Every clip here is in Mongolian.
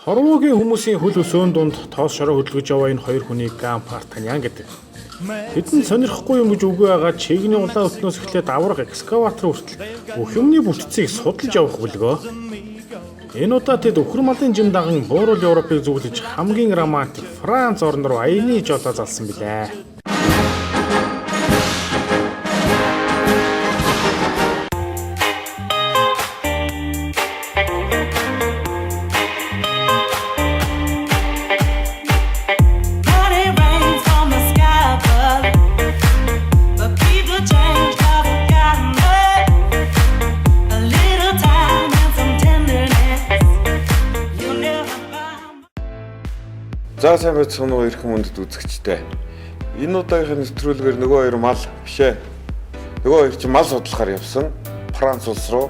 Хорвоогийн хүмүүсийн хөл өсөөн дунд тоос шороо хөдөлгөж яваа энэ хоёр хүний Гампартанян гэдэг. Тэдэн сонирхгүй юм гэж үгүй байгаа чигний улаан өтнөөс эхлээд авраг экскаватор хүртэл бүх юмны бүтцийг судалж явах бүлгөө. Энэ удаа тэд өхөр малын жим даган буурал Европыг зүглэж хамгийн романтик Франц орн руу аяны жолоо залсан билээ. За сайн байцгаана уу эрхэм хүндэт үзэгчтэй. Энэ удаагийн нэвтрүүлгээр нөгөө хоёр мал бишээ. Нөгөө хоёр чинь мал судлахаар явсан Франц улс руу.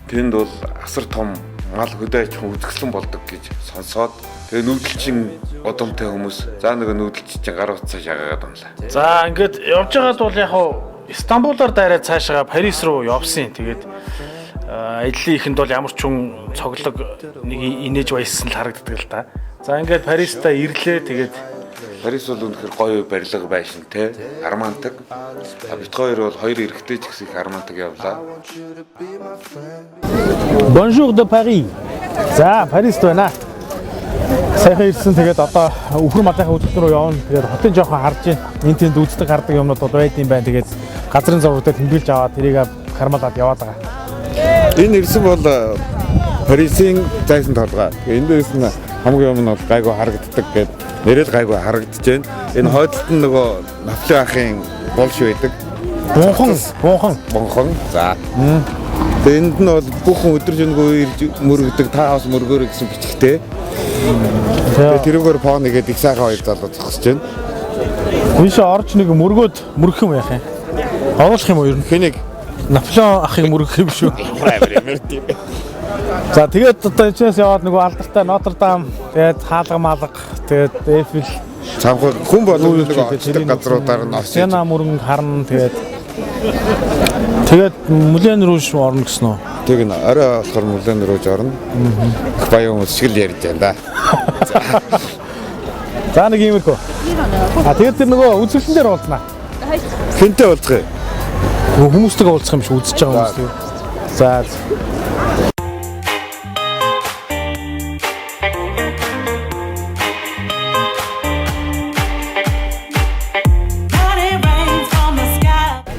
Тэнд бол асар том мал хөдөөж үзэсгэлэн болдог гэж сонсоод тэгээ нүүдэлчин удамтай хүмүүс за нөгөө нүүдэлчин гар утсаа шагаагаад байна. За ингээд явж байгаад бол яг Стамбулаар дайраад цаашаа Парис руу явсан. Тэгээд ажлын ихэнд бол ямар ч хүн цоглог нэг инээж баяссан л харагддаг л да. За ингээд Париста ирлээ. Тэгээд Парис бол үнэхээр гоё барилга байшин те. Армантаг. Бид хоёр бол хоёр эрэгтэй ч гэсэн их армантаг явлаа. Bonjour de Paris. За Парист байна. Сайхан ирсэн. Тэгээд одоо өхөр малынхаа үзэлтэн рүү явна. Тэгээд хотын жоохон харж байна. Энд тэнд үздэг гардаг юмнууд бол байд юм байна. Тэгээд газрын зургуудыг тэмдэглэж аваад тэрийг хармалаад яваад байгаа. Энэ ирсэн бол Парисын зайсан толгой. Энд дээрсэн хамгийн өмнө бол гайгүй харагддаг гэд нэрэл гайгүй харагдаж байна. Энэ хойдолд нь нөгөө Наполеон ахын болш байдаг. Бунхан. За. Тэгээд энд нь бол бүхэн өдөржингөө ирж мөрөгдөг та хас мөргөөрэй гэсэн бичгтэй. Тэгээд тэрүүгээр фон нэгээд их сайхан хоёр залуу зогсож байна. Ийшээ орж нэг мөргөх юм яах юм? Оруулах юм уу ер нь? Хэнийг Наполеон ахыг мөргөх юм шүү. За тэгээд одоо энэс яваад нөгөө алдартай Нотр-Дам, тэгээд хаалга малга, тэгээд Эйфел цаанхай хүн болов нөгөө очдог газруудаар нь осч Сена мөрөн харна. Тэгээд Мулен Руж орно гэсэн үү? Тэг н орой болохоор Мулен Руж орно. Баян хүмүүс шиг л ярьж байна да. За нэг иймэрхүү. Тэгээд тэр нөгөө үзүүлэлтэн дээр уулзнаа. Хинтээ уулзах юм. Хүмүүстэйгээ уулзах юм шиг үзэж байгаа хүмүүс. За.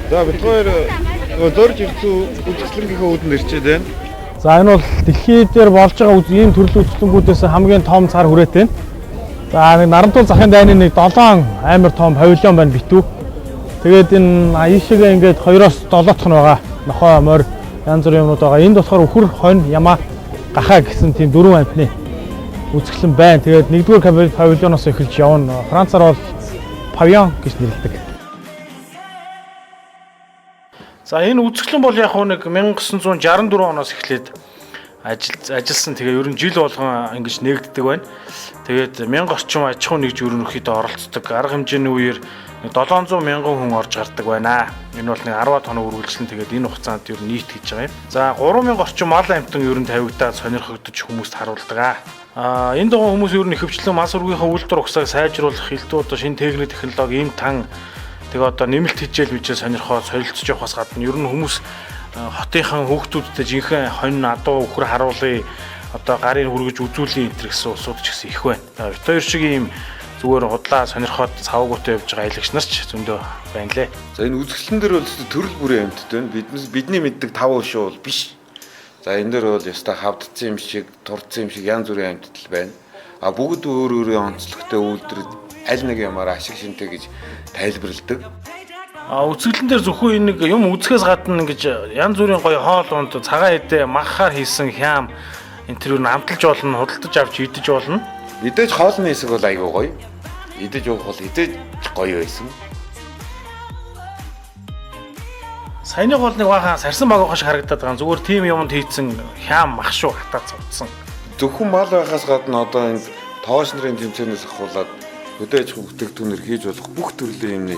За бид хоёр зурж ирсэн үзэсгэлэнгийнхээ үүдэнд ирчээд байна. За энэ бол дэлхий дээр болж байгаа ийм төрлийн үзэсгэлэнгүүдээс хамгийн том цар хүрээтэй. За нэг Нарантуул захын дайны нэг 7 амар том павильон байна битүү. Тэгээд энэ аашигээ ингээд 2-оос 7-х нь байгаа. Нохой морь янз бүрийн юмнууд байгаа. Энд болохоор өхөр хонь ямаа гахаа гэсэн тийм 4 амтны үзэсгэлэн байна. Тэгээд 1-р павильоноос эхэлж явна. Францаар бол павильон гэж нэрлэдэг. За энэ үзэсгэлэн бол яг нэг 1964 оноос эхлээд ажилласан. Тэгээ ер нь жил болгон ингэж нээгддэг байна. Тэгээд 1000 орчим аж ахуй нэгж ерөнхийдөө оролцдог. Арга хэмжээний үеэр 700 мянган хүн орж гардаг байна. Энэ бол нэг 10 тоног үргэлжлэн тэгээд энэ хугацаанд ер нь нийт гэж байгаа юм. За 3000 орчим мал амтан ер нь тавигдаад сонирхогдож хүмүүст харуулдаг. Энэ дагуу хүмүүс ер нь ихэвчлэн мал сургийнхаа үйлдвэр угсааг сайжруулах, хэлтүү одоо шинэ техник технологи, им тан тэгээ одоо нэмэлт хичээл бичээ сонирхоод солилцож явахаас гадна ер нь хүмүүс хотынхан хүүхдүүдтэй жинхэнэ хонь адуу өхөр харуулъя, одоо гарын хүргэж үзүүлээ энэ гэсэн усууд ч гэсэн их байна. Бид хоёр шиг ийм зүгээр худлаа сонирхоод цавгуутай явж байгаа аялагч нар ч зөндөө байна лээ. За энэ үзэсгэлэн дээр бол төрөл бүрийн амьтд байна. Бидний мэддэг 5 шүү бол биш. За энэ дээр бол яста хавдцсан юм шиг, турцсан юм шиг янз бүрийн амьтд л байна. Бүгд өөр онцлогтой үйлдвэрлэж аль нэг ямаар ашиг шинтэй гэж тайлбарладаг. Үзэсгэлэн дээр зөвхөн энэ нэг юм үзэхээс гадна ингэж янз бүрийн гоё хоол унд цагаан эдээ махаар хийсэн хям энэ төр нь амталж болно, худалдаж авч идэж болно. Идэж хоолны хэсэг бол айгүй гоё. Идэж уух бол идэж гоё байсан. Саяны гол нэг баахан сарсан баг ухаш харагдаад байгаа. Зүгээр тийм юмд хийцэн хям мах шүү хатаа цуцсан. Зөвхөн мал байхаас гадна одоо энэ тоош нарын тэмцээнээс ахуулаад хөдөөж бүтээгдэхүүнээр хийж болох бүх төрлийн юмны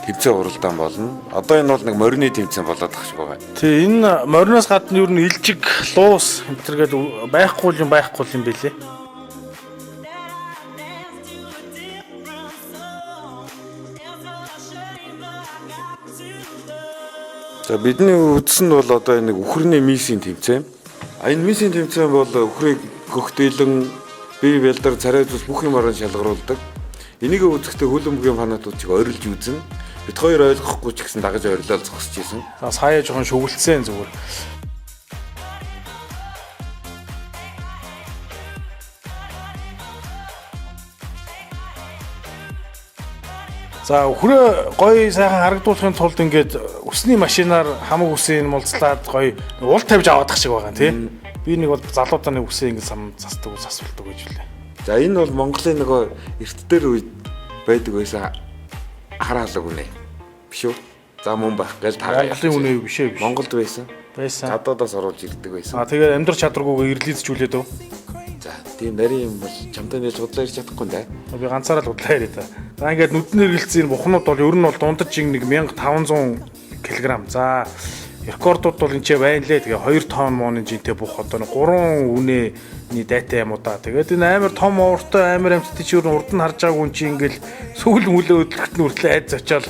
тэмцээн уралдаан болно. Одоо энэ бол нэг морины тэмцээн болоод байгаа шиг байна. Тий, энэ мориноос гадна юу н илжиг, луус энтергээд байхгүй юм байлээ. За бидний үзсэн бол одоо нэг үхрийн мисийн тэмцээн. Энэ мисийн тэмцээн бол үхрийг гөхтөлөн бие бэлдэр царай зүс бүх юмараа шалгаруулдаг. Энийг үзэхдээ хөлбөмбөгийн фанатууд чиг орилж үзэн. Бид хоёр ойлгохгүй ч гэсэн дагаж орилол зогсож ийсэн. За сая жоохон шүглцсэн зүгээр. За өхрөө гоё сайхан харагдуулахын тулд ингээд өсний машинаар хамаг үсийг мулцлаад гоё уул тавьж аваадах шиг байгаа тийм. Би нэг бол залуудаа нэг үсээ ингээд засдаг засвалдаг гэж үлээ. За энэ бол Монголын нөгөө эрт дээр үед байдаг байсан хараалаг үнэ. Биш үү? За мөн байх гээл тагаа. Монголын үнэ биш ээ биш. Монголд байсан. Байсан. Гадаадаас оруулж ирдэг байсан. Тэгээд амьдрах чадваргүйгээ ирлийзжүүлээд өв. За тийм нарийн юм бол чамтай нээж худлаа ирж чадахгүй нэ. Би ганцаараа л худлаа яриа та. За ингээд нүднэр гэлцсэн бухнууд бол ер нь бол дундаж нэг 1500 кг. За рекордууд бол энэ ч байна лээ. Тэгээ 2 тонн мууны жинтэй бух одоо 3 үнэний дайтай юм уу да. Тэгээд энэ амар том ууртай амар амьтдын чи ер нь урд нь харж байгаагүй чи ингээл сүүл мөлөө өдлөхт нь хүртэл айд зочаал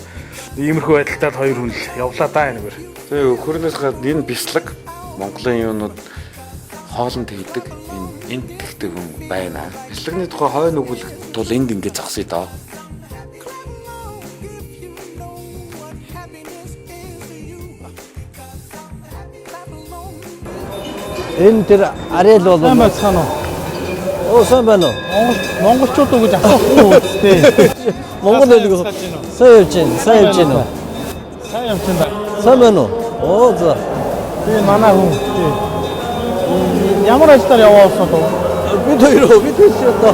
иймэрхүү байдалтад хоёр хүн л явлаа да энэгээр. Тэгээ өхөрнөөс гад энэ бяцлаг Монголын юунууд хоолнд хийдэг энэ гэхдээ хүн байна. Бяцлагны тухай хойно өгүүлэх тул энд ингэ зогсъё доо. Энэ тэр арэл бол Сайн байна уу? Оо сайн байна уу? Монголчууд уу гэж асуухгүй үстэй. Монгол хэлийг сайн явж байна. Сайн явж байна уу? Сайн явж байна. Сайн байна уу? Оо за. Би манай хүн. Ямар ажлаар яваасан бэ? Бид хоёр одоо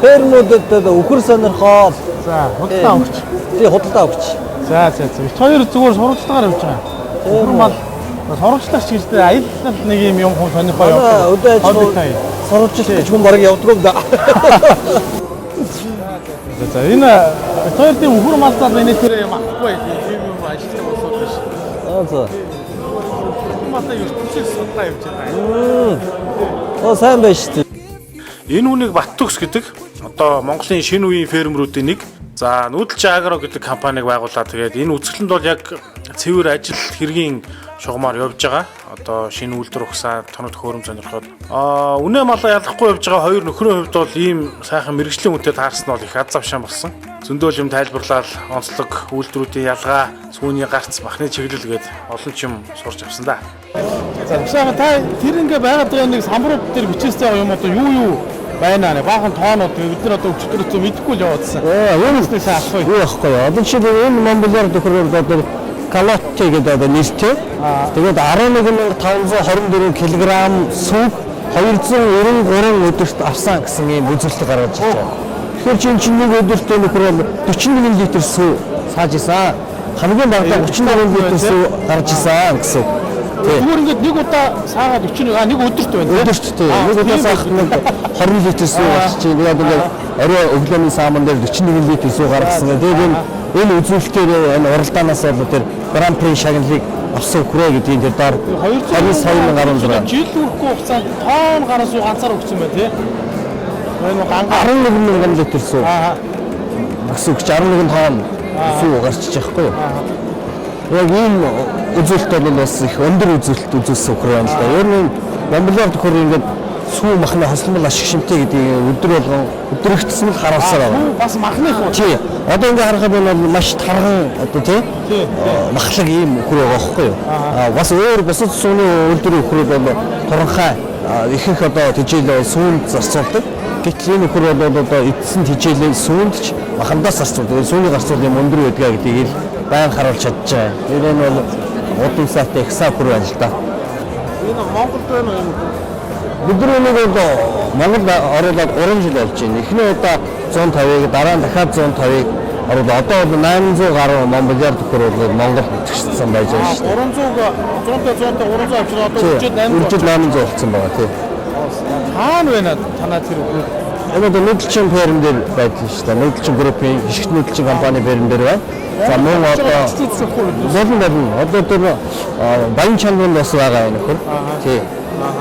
фермүүдэд үхэр сонирхоод. За, худалдаа өгч. Тий худалдаа өгч. За. Бид хоёр зүгээр сурвалжлагаар явж байгаа. Өхөр мал сурвалжлагч гэжтэй аялал нэг юм хүн сонирхоо явуулдаг. Өдөө ажил сурвалжлагч хүн бараг явдаг юм да. За энэ хоёр тийм өхөр малдаа энэ тэр юм ахгүй юм ажилтдаг болсоо биш. Аа за. Малдаа ертөнцийг судлаа явж байгаа. Оо сайн байна шүү дээ. Энэ үнийг Баттүкс гэдэг одоо Монголын шинэ үеийн фермерүүдийн нэг. За нүүдэлч агро гэдэг компаниг байгууллаа. Тэгээд энэ үзэсгэлэнд бол яг цэвэр ажил хэргийн шугамаар явж байгаа. Одоо шинэ үйлдвэр ухсаа тоног төхөөрөм сонирхоод үнэ малаа ялахгүй явж байгаа хоёр нөхрийн хувьд бол ийм сайхан мэрэгжлийн үнэтэй таарсан нь бол их аз завшаан болсон. Зөндөл юм тайлбарлаад онцлог үйлдвэрүүдийн ялгаа, сүүний гарц, махны чиглэл гээд олон ч юм сурч авсан да. За бишаа та тэр ингээ байгаад байгаа нэг самбарууд дээр бичээстэй юм одоо юу байна нэ баахан тоонууд бид нар одоо өчтөрөөсөө мэдэхгүй л яваадсан. Юунаас нэг асууя. Юу яахгүй. Одоо чи энэ Монголоор төхөрөөр одоо калотти гэдэг одоо нэртэй. Тэгээд 11524 кг сүг 293 өдөрт авсан гэсэн ийм үзүүлэлт гаргаж ирж байгаа. Тэгэхээр чинь нэг өдөртөө нөхөр бол 41 литр сүү сааж исэн. Хамгийн багадаа 34 литр сүү гарч исэн гэсэн. Зүгээр ингээд нэг удаа саагаад 41 нэг өдөрт байна. Өдөрт тийм. Нэг удаа саахад 20 литр сүү гарч чинь. Тэгээд ингээд орой өглөөний сааман дээр 41 литр сүү гаргасан. Тэгээд энэ үзүүлэлтээр энэ уралдаанаас бол тэр Гран При шагналыг авсан хүрээ гэдгийг тэр доор 22,000 жил хүрэхгүй хугацаанд тоон гараа суу ганцаар өгсөн байна тий. Энэ гангаар 11,000 литр сүү. Гэсэн үг чи 11 тоон сүү гарчиж байхгүй юу? Яг ийм үзүүлэлт бол бас их өндөр үзүүлэлт үзүүлсэн хүрээ байна л да. Ер нь Монголоор төхөр ингээд сүү махны хосломол ашиг шимтэй гэдгийг өдөр болгон өдрөгдсөн л харуулсаар байна. Бас махны хөө. Тий. Одоо ингээд харахад бол маш тарган одоо тий махлаг ийм өхөр байгаа байхгүй юу? Бас өөр бусад сүүний үйлдвэрийн өхрүүд бол туранхай ихэнх одоо тэжээлээ сүүнд зарцуулдаг. Гэтэл энэ өхөр бол одоо эдсэн тэжээлээ сүүнд ч махандаас зарцуулдаг. Сүүний гарцуул юм өндөр байдгаа гэдгийг байн харуулж чадчихжээ. Энэ бол удам сартай их сар хүрээ байна л да. Энэ Монголд байна уу юм? Бидний нэг бол Монгол оролоод 3 жил болж байна. Эхний удаа 150-ыг дараа нь дахиад 150-ыг оруулаад одоо бол 800 гаруй Монголиар төхөр бол Монгол итгэжсэн байж байгаа шүү дээ. 300 300 авчраа одоо үржил 800 болсон байгаа тий. Хаана байна танаа тэр өхөр? Энэ одоо нүүдэлчин ферм дээр байдаг шүү дээ. Нүүдэлчин группийн хишгт нүүдэлчин компани ферм дээр байна. За мөн одоо одоо тэр баян чанган бас байгаа энэ хөр. Тий.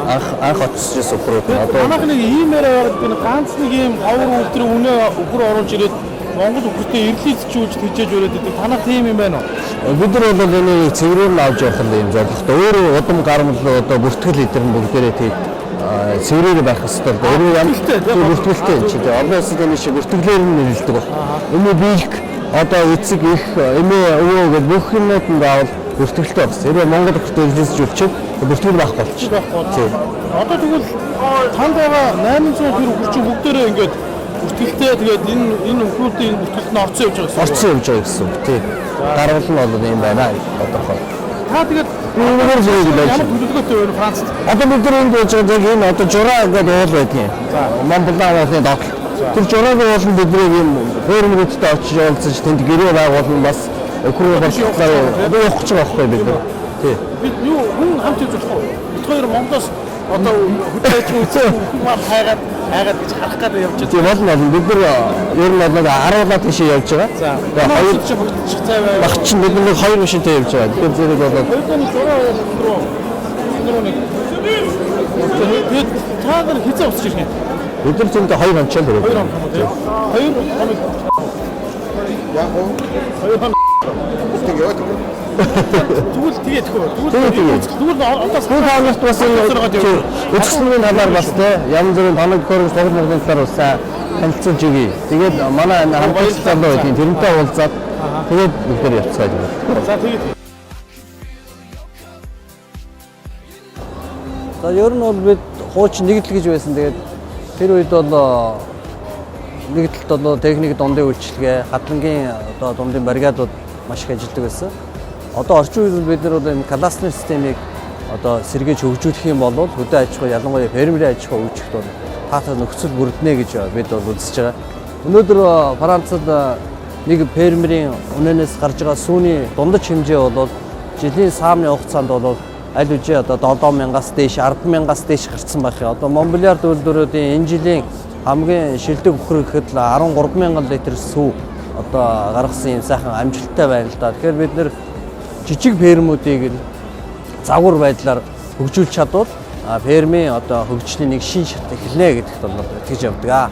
Анх очсон өхрүүд одоо манайх нэг иймээр яваад би ганц нэг ийм хавар үйлдвэрийн үнэ өхөр оруулж ирээд Монгол хөртөө эрлэлцүүлж тэжээж өрөөд идэг. Танах тийм юм байна уу? Бид нар бол энэ цэврээр нь авч явах юм зорилготой. Өөрөө удам гармал одоо бүртгэл эдэр нь бүгдээрээ тийм цэврээр байх хэрэгтэй. Өөрөө ямар бүртгэлтэй юм чи. Одоо улсад энэ шиг бүртгэлээр нь нэрлэдэг баг. Өмнө биелэх одоо эцэг их эмээ өвөө гэж бүх юмнууд нь заавал бүртгэлтэй байна. Хэрвээ Монгол хөртөө эзлэжүүлчихвэл бүртгэл байхгүй болчих. Тийм. Одоо тэгвэл танд байгаа 800 төгрөг хүчин бүгдээрээ ингээд бүртгэлтэй тэгээд энэ өхрүүдийн бүртгэлд нь орцсон явж байгаа гэсэн. Орцсон явж байгаа гэсэн. Тийм. Дарвал нь бол юм байна. Тодорхой. Та тэгээд ямар төлөвлөгөөтэй байна Францд? Одоо бид нар энд байж байгаа яг энэ одоо жураа гэдэг уул байдгийн. Монголын уулын доод. Тэр жураагийн уул нь бидний юм хөөрмөрөдтэй очиж уулзаж тэнд гэрээ байгуулна бас өхрөө болчихлоо. Одоо явах гэж байгаа байхгүй бид нар. Тий. Бид юу хүн хамт явж болох уу? Бид хоёр Монголоос одоо хөдөлж үзээ хүмүүс хайгаад гэж харах гэдэг явж байгаа. Тийм болно. Бид нар ер нь бол харуулаад тийш явж байгаа. За хоёр ч бүгдчих цай байв. Багч нь бид нар хоёр машинтай явж байгаа. Тэгэхээр зэрэг бол хоёрын зураа руу бид таагаар хизээ уцаж ирэх юм. бид нар зөндөө хоёр онцол ирээд. Хоёр он тийм. Хоёр хоног. Яг уу. Хоёр хоног. Тэг яваад. Тэгвэл тэгээд тэгвэл одоо Хоногт бас өчигсний талаар бас те янз бүрийн тоног хөрөг тоглоомын талаар бас танилцуулж өгье. Тэгээд манай хамтлагч залуу байдгийн тэрнтэй уулзаад тэгээд бид нар явцгаая. За тэгээд За ер нь бол бид хуучин нэгдэл гэж байсан. Тэгээд тэр үед бол нэгдэлт бол техник дундын үйлчилгээ, хадлагын одоо дундын бригадууд маш их ажилладаг байсан. Одоо орчин үед бид нар одоо энэ кадастрын системийг одоо сэргээж хөгжүүлэх юм бол хөдөө аж ахуй ялангуяа фермерийн аж ахуй үүсгэхэд бол таатай нөхцөл бүрднэ гэж бид бол үзэж байгаа. Өнөөдөр Францад нэг фермерийн үнэнээс гарч байгаа сүүний дундаж хэмжээ бол жилийн саамны хугацаанд бол аль үжи одоо 7000-аас дээш 100000-аас дээш гарсан байх юм. Одоо Монбелиар үйлдвэрүүдийн энэ жилийн хамгийн шилдэг өхөр гэхэд л 13000 литр сүү одоо гаргасан юм сайхан амжилттай байна л да. Тэгэхээр бид нэр жижиг фермүүдийг загвар байдлаар хөгжүүлж чадвал фермийн одоо хөгжлийн нэг шин шат эхэлнэ гэдэгт бол итгэж явдаг.